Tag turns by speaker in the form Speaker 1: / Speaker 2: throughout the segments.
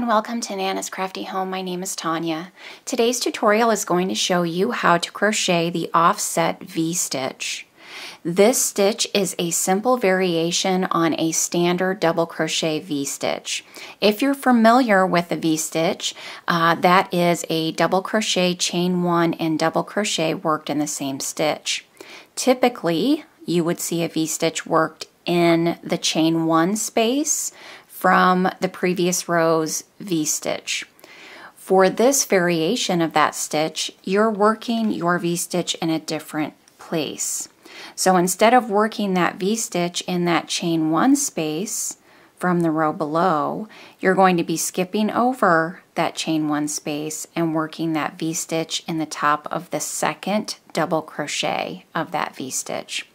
Speaker 1: and welcome to Nana's Crafty Home. My name is Tanya. Today's tutorial is going to show you how to crochet the offset V-stitch. This stitch is a simple variation on a standard double crochet V-stitch. If you're familiar with the V-stitch, that is a double crochet, chain one, and double crochet worked in the same stitch. Typically, you would see a V-stitch worked in the chain one space from the previous row's V-stitch. For this variation of that stitch, you're working your V-stitch in a different place. So instead of working that V-stitch in that chain one space from the row below, you're going to be skipping over that chain one space and working that V-stitch in the top of the second double crochet of that V-stitch.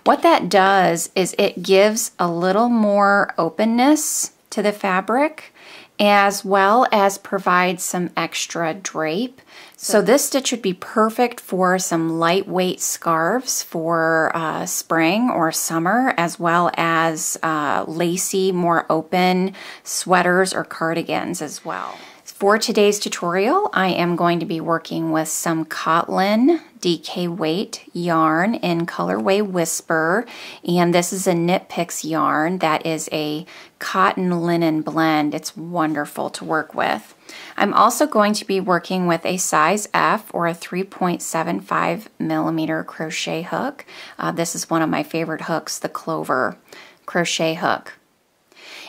Speaker 1: What that does is it gives a little more openness to the fabric, as well as provides some extra drape. So this stitch would be perfect for some lightweight scarves for spring or summer, as well as lacy, more open sweaters or cardigans as well. For today's tutorial, I am going to be working with some Cotlin DK weight yarn in colorway Whisper, and this is a Knit Picks yarn that is a cotton linen blend. It's wonderful to work with. I'm also going to be working with a size F or a 3.75 millimeter crochet hook. This is one of my favorite hooks, the Clover crochet hook.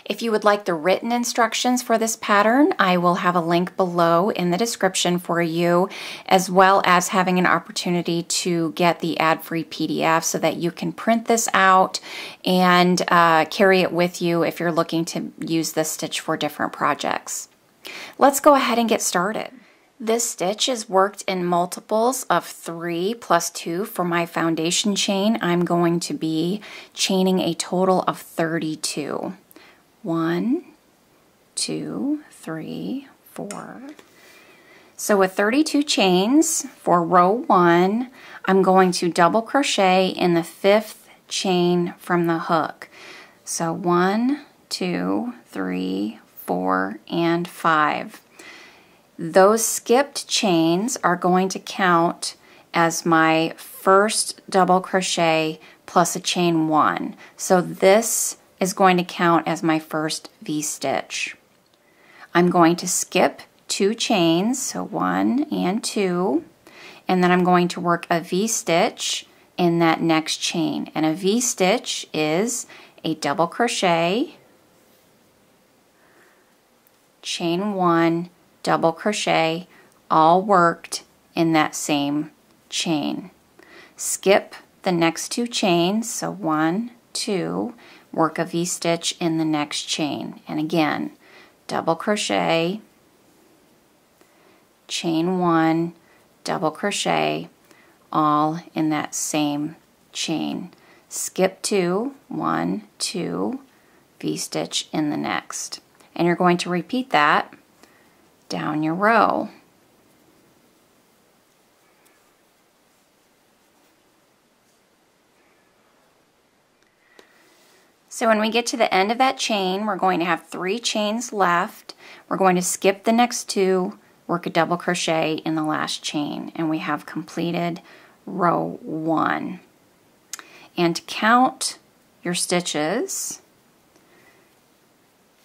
Speaker 1: If you would like the written instructions for this pattern, I will have a link below in the description for you, as well as having an opportunity to get the ad-free PDF so that you can print this out and carry it with you if you're looking to use this stitch for different projects. Let's go ahead and get started. This stitch is worked in multiples of 3 plus 2 for my foundation chain. I'm going to be chaining a total of 32. 1, 2, 3, 4. So with 32 chains for row 1, I'm going to double crochet in the 5th chain from the hook. So 1, 2, 3, 4, and 5. Those skipped chains are going to count as my first double crochet plus a chain 1. So this is going to count as my first V-stitch. I'm going to skip 2 chains, so 1 and 2, and then I'm going to work a V-stitch in that next chain. And a V-stitch is a double crochet, chain 1, double crochet, all worked in that same chain. Skip the next 2 chains, so 1, 2, work a V-stitch in the next chain, and again double crochet, chain 1, double crochet, all in that same chain. Skip 2, 1, 2, V-stitch in the next, and you're going to repeat that down your row. So when we get to the end of that chain, we're going to have 3 chains left. We're going to skip the next 2, work a double crochet in the last chain, and we have completed row 1. And to count your stitches,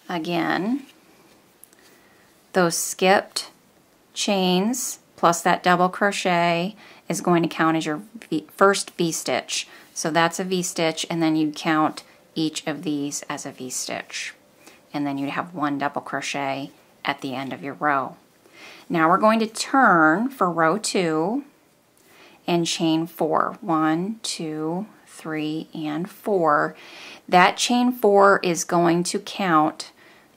Speaker 1: again, those skipped chains plus that double crochet is going to count as your first V-stitch. So that's a V-stitch, and then you'd count each of these as a V-stitch, and then you'd have 1 double crochet at the end of your row. Now we're going to turn for row 2 and chain 4. 1, 2, 3, and 4. That chain 4 is going to count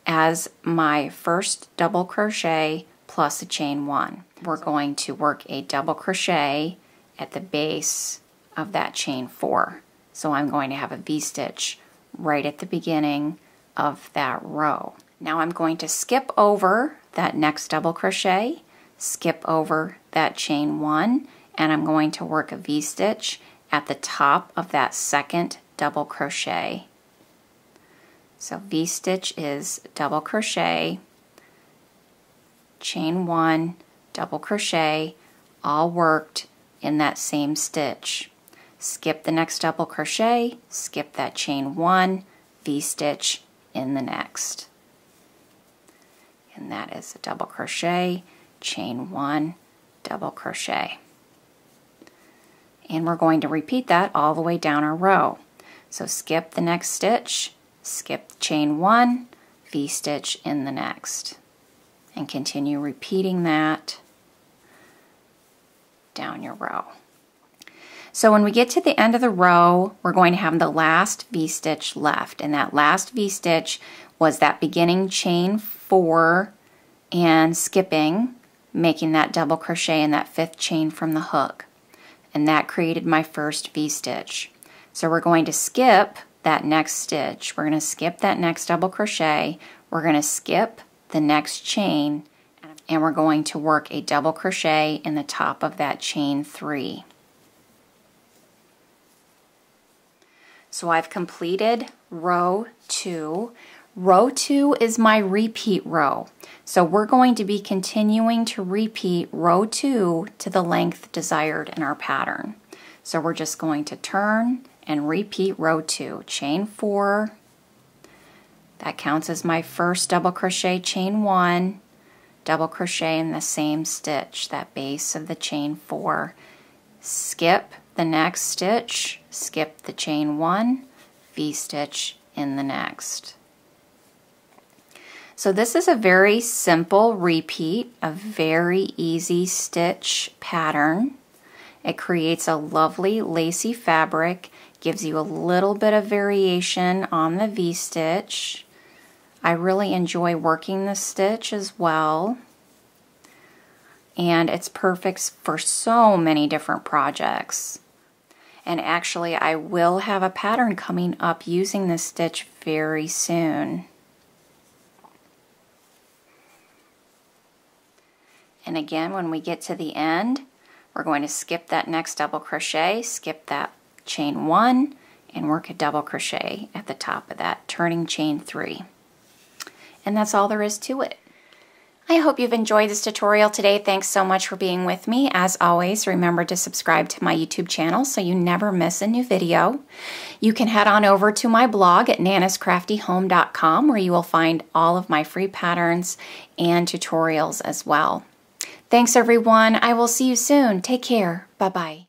Speaker 1: as my first double crochet plus a chain 1. We're going to work a double crochet at the base of that chain 4. So I'm going to have a V-stitch right at the beginning of that row. Now I'm going to skip over that next double crochet, skip over that chain 1, and I'm going to work a V-stitch at the top of that second double crochet. So V-stitch is double crochet, chain 1, double crochet, all worked in that same stitch. Skip the next double crochet, skip that chain 1, V-stitch in the next. And that is a double crochet, chain 1, double crochet. And we're going to repeat that all the way down our row. So skip the next stitch, skip chain 1, V-stitch in the next. And continue repeating that down your row. So when we get to the end of the row, we're going to have the last V-stitch left. And that last V-stitch was that beginning chain 4 and skipping, making that double crochet in that 5th chain from the hook. And that created my first V-stitch. So we're going to skip that next stitch. We're going to skip that next double crochet. We're going to skip the next chain, and we're going to work a double crochet in the top of that chain 3. So I've completed row 2. Row 2 is my repeat row. So we're going to be continuing to repeat row 2 to the length desired in our pattern. So we're just going to turn and repeat row 2. Chain 4. That counts as my first double crochet, chain 1, double crochet in the same stitch, that base of the chain 4. Skip the next stitch, skip the chain 1, V-stitch in the next. So this is a very simple repeat, a very easy stitch pattern. It creates a lovely lacy fabric, gives you a little bit of variation on the V-stitch. I really enjoy working this stitch as well. And it's perfect for so many different projects. And actually, I will have a pattern coming up using this stitch very soon. And again, when we get to the end, we're going to skip that next double crochet, skip that chain 1, and work a double crochet at the top of that, turning chain 3. And that's all there is to it. I hope you've enjoyed this tutorial today. Thanks so much for being with me. As always, remember to subscribe to my YouTube channel so you never miss a new video. You can head on over to my blog at nanascraftyhome.com where you will find all of my free patterns and tutorials as well. Thanks everyone. I will see you soon. Take care. Bye-bye.